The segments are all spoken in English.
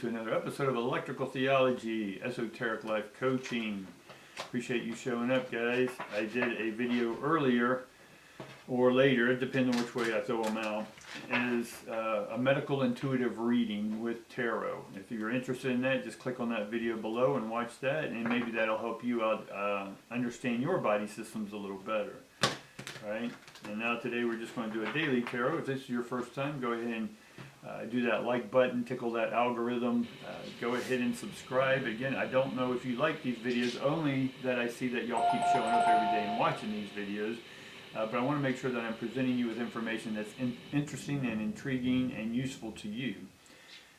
to another episode of Electrical Theology, Esoteric Life Coaching. Appreciate you showing up, guys. I did a video earlier, or later, depending on which way I throw them out, is a medical intuitive reading with tarot. If you're interested in that, just click on that video below and watch that, and maybe that'll help you out understand your body systems a little better. Right? And now today we're just going to do a daily tarot. If this is your first time, go ahead and do that like button, tickle that algorithm, go ahead and subscribe. Again, I don't know if you like these videos, only that I see that y'all keep showing up every day and watching these videos. But I want to make sure that I'm presenting you with information that's interesting and intriguing and useful to you.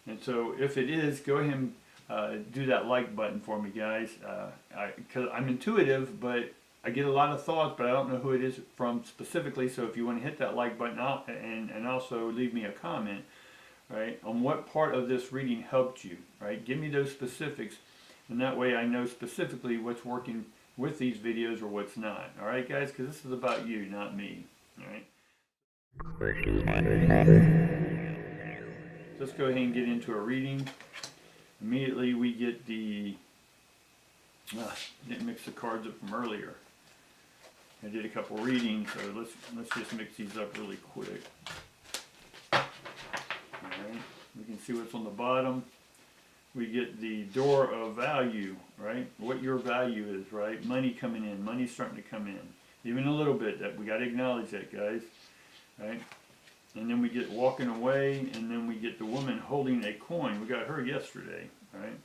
And so if it is, go ahead and do that like button for me, guys. Because I'm intuitive, but I get a lot of thoughts, but I don't know who it is from specifically. So if you want to hit that like button out and also leave me a comment, right, on what part of this reading helped you, right? Give me those specifics, and that way I know specifically what's working with these videos or what's not. All right, guys, because this is about you, not me. All right. Let's go ahead and get into a reading. Immediately we get the. Didn't mix the cards up from earlier. I did a couple readings, so let's just mix these up really quick. Alright, we can see what's on the bottom. We get the door of value, right? What your value is, right? Money coming in, money's starting to come in. Even a little bit, that we got to acknowledge that, guys. Right? And then we get walking away, and then we get the woman holding a coin. We got her yesterday, right?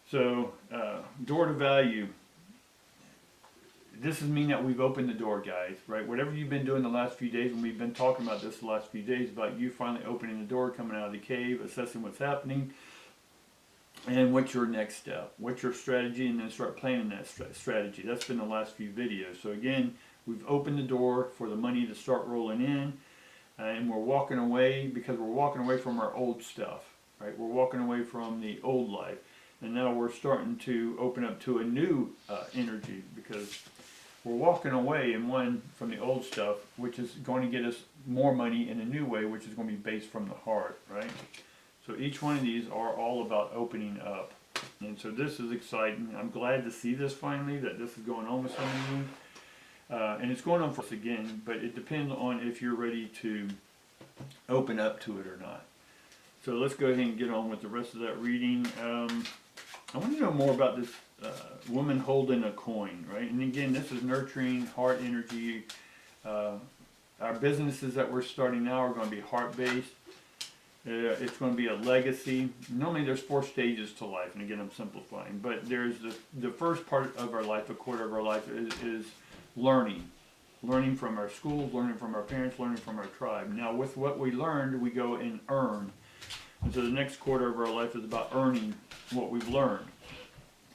So, door to value. This is mean that we've opened the door, guys, right? Whatever you've been doing the last few days, and we've been talking about this the last few days, about you finally opening the door, coming out of the cave, assessing what's happening, and what's your next step, what's your strategy, and then start planning that strategy. That's been the last few videos. So again, we've opened the door for the money to start rolling in, and we're walking away because we're walking away from our old stuff, right? We're walking away from the old life. And now we're starting to open up to a new energy, because we're walking away from the old stuff, which is going to get us more money in a new way, which is going to be based from the heart, right? So each one of these are all about opening up. And so this is exciting. I'm glad to see this finally, that this is going on with some of you. And it's going on for us again, but it depends on if you're ready to open up to it or not. So let's go ahead and get on with the rest of that reading. I want to know more about this woman holding a coin, right? And again, this is nurturing heart energy. Our businesses that we're starting now are going to be heart-based. It's going to be a legacy. Normally there's 4 stages to life, and again I'm simplifying, but there's the first part of our life, a quarter of our life, is learning. Learning from our schools, learning from our parents, learning from our tribe. Now with what we learned, we go and earn. And so the next quarter of our life is about earning what we've learned.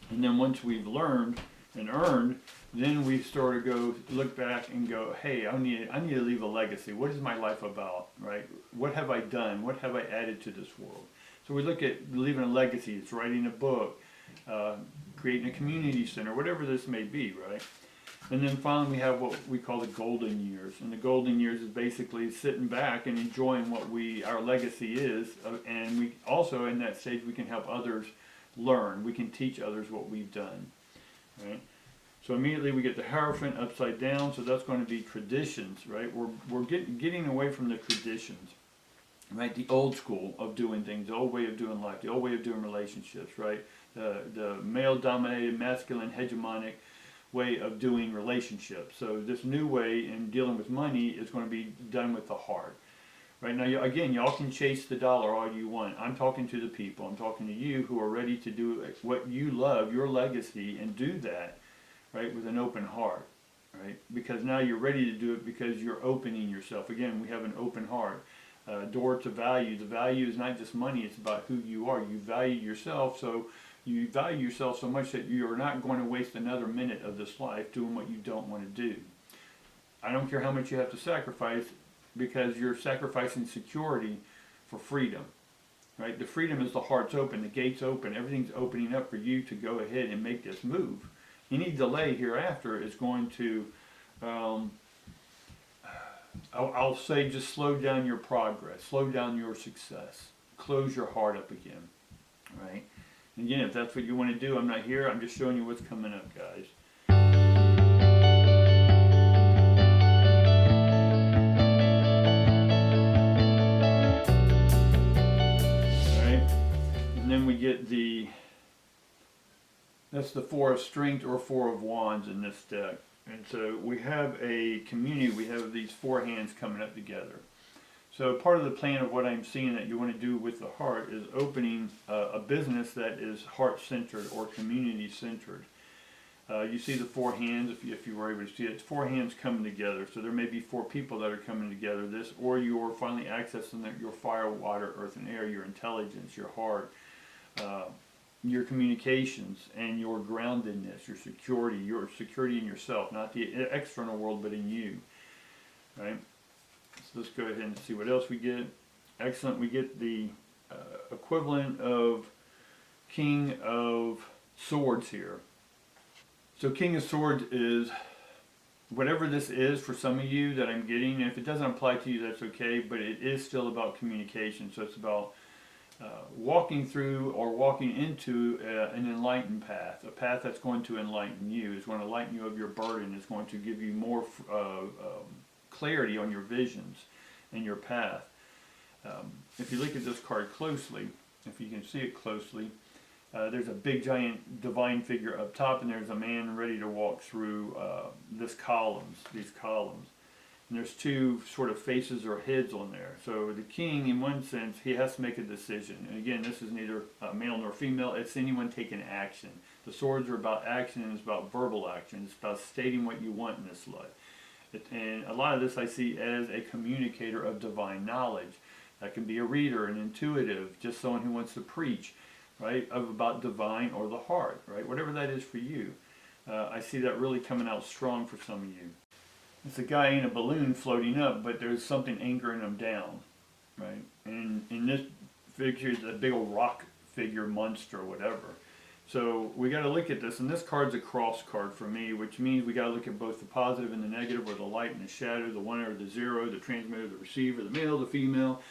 And then once we've learned and earned, then we sort of go look back and go, hey, I need to leave a legacy. What is my life about, right? What have I done? What have I added to this world? So we look at leaving a legacy. It's writing a book, creating a community center, whatever this may be, right? And then finally we have what we call the golden years. And the golden years is basically sitting back and enjoying what our legacy is. And we also, in that stage, we can help others learn. We can teach others what we've done. Right? So immediately we get the Hierophant upside down. So that's going to be traditions, right? We're getting away from the traditions, right? The old school of doing things, the old way of doing life, the old way of doing relationships, right? The male-dominated, masculine, hegemonic way of doing relationships. So this new way in dealing with money is going to be done with the heart. Right now, again, y'all can chase the dollar all you want. I'm talking to the people. I'm talking to you who are ready to do what you love, your legacy, and do that, right, with an open heart, right? Because now you're ready to do it because you're opening yourself. Again, we have an open heart. Door to value. The value is not just money. It's about who you are. You value yourself, so you value yourself so much that you are not going to waste another minute of this life doing what you don't want to do. I don't care how much you have to sacrifice, because you're sacrificing security for freedom, right? The freedom is the heart's open, the gate's open, everything's opening up for you to go ahead and make this move. Any delay hereafter is going to, I'll say, just slow down your progress, slow down your success. close your heart up again, right? And again, if that's what you want to do, I'm not here. I'm just showing you what's coming up, guys. And then we get that's the Four of Strength or Four of Wands in this deck. And so we have a community, we have these four hands coming up together. So part of the plan of what I'm seeing that you want to do with the heart is opening a business that is heart-centered or community-centered. You see the four hands, if you were able to see it, it's four hands coming together. So there may be four people that are coming together, or you're finally accessing your fire, water, earth, and air, your intelligence, your heart, your communications, and your groundedness, your security in yourself, not the external world, but in you, right? So let's go ahead and see what else we get. Excellent, we get the equivalent of King of Swords here. So King of Swords is whatever this is for some of you that I'm getting. And if it doesn't apply to you, that's okay, but it is still about communication. So it's about walking through or walking into an enlightened path, a path that's going to enlighten you, is going to lighten you of your burden, is going to give you more clarity on your visions and your path. If you look at this card closely, if you can see it closely, there's a big giant divine figure up top, and there's a man ready to walk through these columns. And there's two sort of faces or heads on there. So the king, in one sense, he has to make a decision. And again, this is neither male nor female. It's anyone taking action. The swords are about action, and it's about verbal action. It's about stating what you want in this life. And a lot of this I see as a communicator of divine knowledge. That can be a reader, an intuitive, just someone who wants to preach, right, about divine or the heart, right, whatever that is for you. I see that really coming out strong for some of you. It's a guy in a balloon floating up, but there's something anchoring him down, right? And in this figure, it's a big old rock figure, monster, or whatever. So we got to look at this, and this card's a cross card for me, which means we got to look at both the positive and the negative, or the light and the shadow, the one or the zero, the transmitter, the receiver, the male, the female,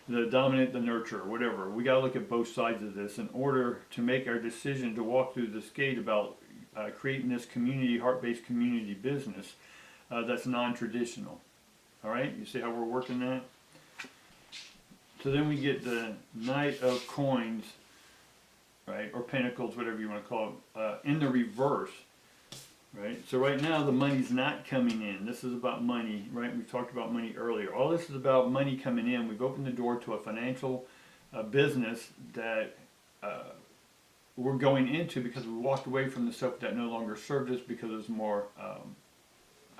the dominant, the nurturer, whatever. We got to look at both sides of this in order to make our decision to walk through this gate about creating this community, heart-based community business that's non-traditional. All right, you see how we're working that? So then we get the Knight of Coins, right, or Pentacles, whatever you want to call it, in the reverse, right? So right now the money's not coming in. This is about money, right? We talked about money earlier. All this is about money coming in. We've opened the door to a financial business that we're going into because we walked away from the stuff that no longer served us because it's more,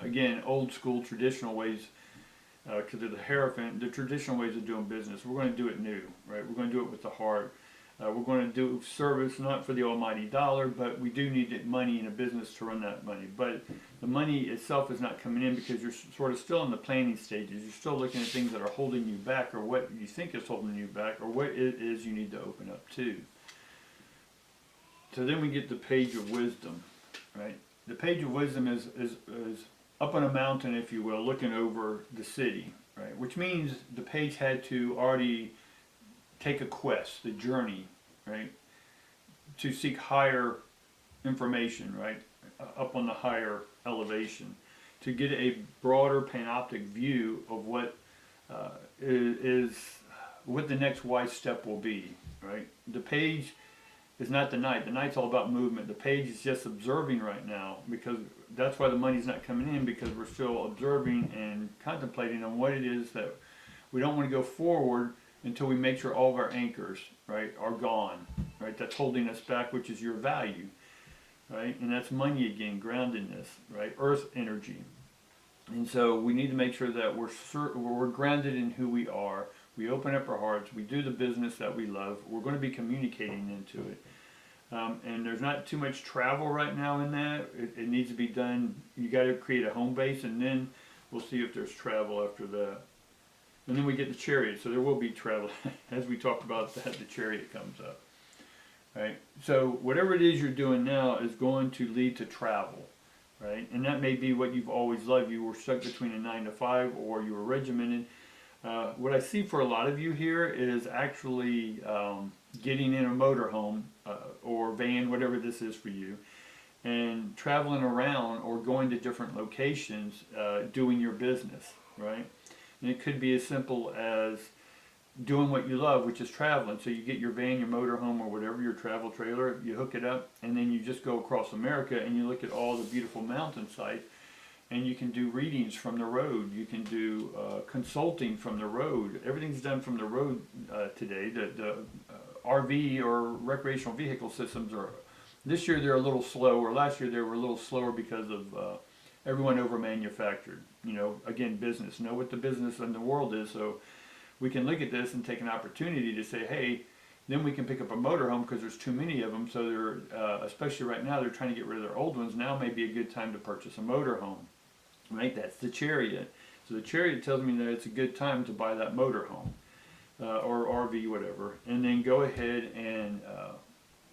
again, old school traditional ways, because of the Hierophant, the traditional ways of doing business. We're going to do it new, right? We're going to do it with the heart. We're going to do service not for the almighty dollar, but we do need money in a business to run that money. But the money itself is not coming in because you're sort of still in the planning stages. You're still looking at things that are holding you back, or what you think is holding you back, or what it is you need to open up to. So then we get the Page of Wisdom, right? The Page of Wisdom is up on a mountain, if you will, looking over the city, right? Which means the page had to already take a quest, the journey, right? To seek higher information, right? Up on the higher elevation. To get a broader panoptic view of what what the next wise step will be, right? The page is not the knight. The knight's all about movement. The page is just observing right now, because that's why the money's not coming in, because we're still observing and contemplating on what it is that we don't want to go forward until we make sure all of our anchors, right, are gone, right? That's holding us back, which is your value, right? And that's money again, groundedness, right? Earth energy. And so we need to make sure that we're grounded in who we are. We open up our hearts. We do the business that we love. We're going to be communicating into it. And there's not too much travel right now in that. It needs to be done. You got to create a home base, and then we'll see if there's travel after that. And then we get the Chariot, so there will be travel. As we talked about that, the Chariot comes up. Right? So whatever it is you're doing now is going to lead to travel. Right? And that may be what you've always loved. You were stuck between a 9 to 5, or you were regimented. What I see for a lot of you here is actually getting in a motorhome or van, whatever this is for you, and traveling around or going to different locations doing your business, right? And it could be as simple as doing what you love, which is traveling. So you get your van, your motorhome, or whatever, your travel trailer, you hook it up, and then you just go across America and you look at all the beautiful mountain sites, and you can do readings from the road. You can do consulting from the road. Everything's done from the road today. The RV or recreational vehicle systems are, this year they're a little slow, or last year they were a little slower because of everyone over manufactured. You know, again, business. Know what the business in the world is, so we can look at this and take an opportunity to say, hey, then we can pick up a motorhome because there's too many of them. So they're, especially right now, they're trying to get rid of their old ones. Now may be a good time to purchase a motorhome, right? That's the Chariot. So the Chariot tells me that it's a good time to buy that motorhome or RV, whatever, and then go ahead and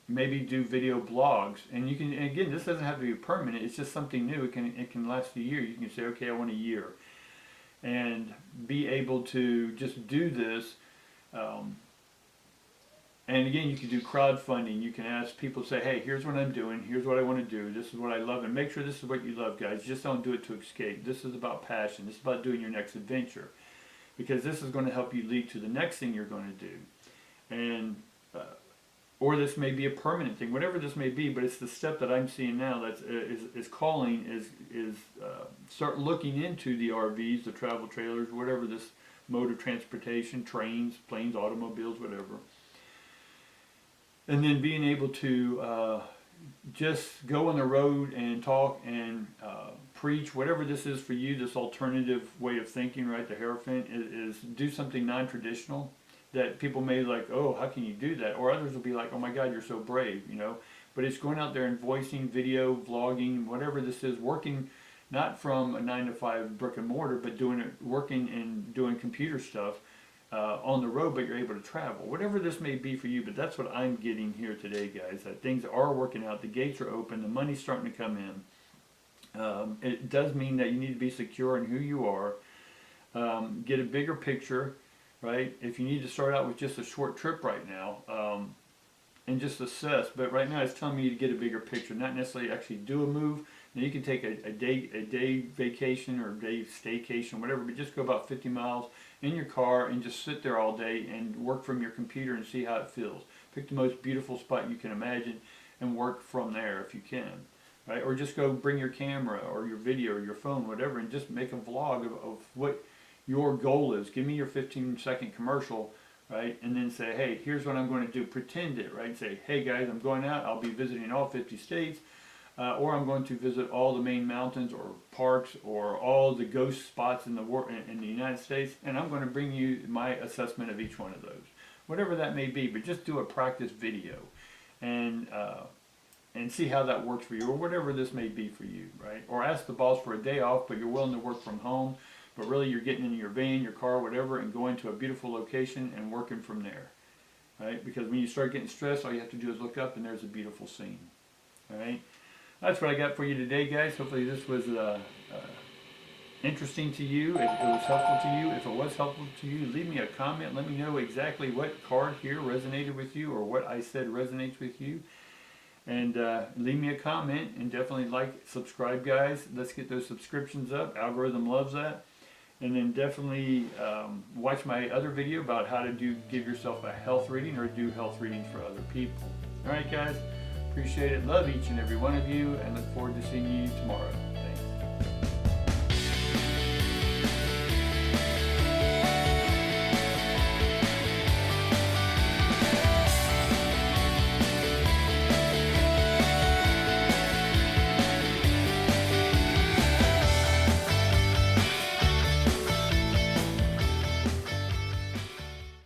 maybe do video blogs. And you can, and again, this doesn't have to be permanent. It's just something new. It can last a year. You can say, okay, I want a year, and be able to just do this. And again, you can do crowdfunding. You can ask people, say, hey, here's what I'm doing. Here's what I want to do. This is what I love. And make sure this is what you love, guys. Just don't do it to escape. This is about passion. This is about doing your next adventure. Because this is going to help you lead to the next thing you're going to do. And, or this may be a permanent thing, whatever this may be, but it's the step that I'm seeing now that's is calling, is start looking into the RVs, the travel trailers, whatever this mode of transportation, trains, planes, automobiles, whatever. And then being able to just go on the road and talk and preach, whatever this is for you, this alternative way of thinking, right? The Hierophant is do something non-traditional that people may like, oh, how can you do that? Or others will be like, oh my God, you're so brave, you know? But it's going out there and voicing, video, vlogging, whatever this is, working not from a 9-to-5 brick and mortar, but doing it, working and doing computer stuff on the road, but you're able to travel. Whatever this may be for you, but that's what I'm getting here today, guys, that things are working out, the gates are open, the money's starting to come in. It does mean that you need to be secure in who you are, get a bigger picture, right? If you need to start out with just a short trip right now, and just assess, but right now it's telling me to get a bigger picture, not necessarily actually do a move. Now you can take a day vacation or a day staycation, whatever, but just go about 50 miles in your car and just sit there all day and work from your computer and see how it feels. Pick the most beautiful spot you can imagine and work from there if you can, right? Or just go bring your camera or your video or your phone, whatever, and just make a vlog of what your goal is. Give me your 15-second commercial, right? And then say, hey, here's what I'm going to do. Pretend it, right? Say, hey guys, I'm going out. I'll be visiting all 50 states. Or I'm going to visit all the main mountains or parks or all the ghost spots in the United States, and I'm going to bring you my assessment of each one of those, whatever that may be. But just do a practice video, and see how that works for you, or whatever this may be for you, right? Or ask the boss for a day off, but you're willing to work from home, but really you're getting in your van, your car, whatever, and going to a beautiful location and working from there, right? Because when you start getting stressed, all you have to do is look up, and there's a beautiful scene, all right? That's what I got for you today, guys. Hopefully this was interesting to you. It was helpful to you. If it was helpful to you, leave me a comment. Let me know exactly what card here resonated with you or what I said resonates with you. And leave me a comment, and definitely like, subscribe, guys. Let's get those subscriptions up. Algorithm loves that. And then definitely watch my other video about how to give yourself a health reading or do health readings for other people. All right, guys. Appreciate it. Love each and every one of you, and look forward to seeing you tomorrow.